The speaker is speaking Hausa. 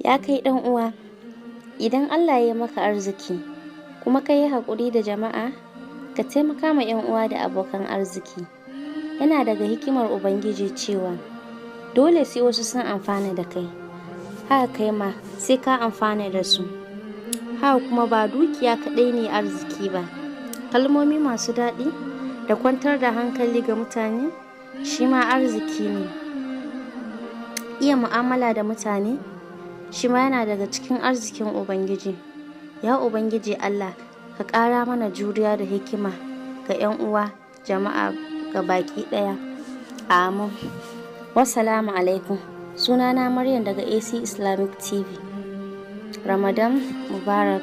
Ya kai ɗan uwa, idan Allah ya maka arziki kuma ka yi haƙuri da jama'a, ka taimaka ma 'yan uwa da abokan arziki. Yana daga hikimar Ubangiji cewa dole sai wasu sun amfana da kai, haka kai ma sai ka amfana da su. Haka kuma ba dukiya kaɗai ne arziki ba, kalmomi masu daɗi da kwantar da hankali ga mutane shi ma arziki ne. Iya mu'amala da mutane shi ma yana daga cikin arzikin Ubangiji. Ya Ubangiji Allah, ka ƙara mana juriya da hikima ga 'yan uwa, jama'a ga baki ɗaya. Amin. Wassalamu alaikum. Sunana Maryam daga AC Islamic TV. Ramadan Mubarak.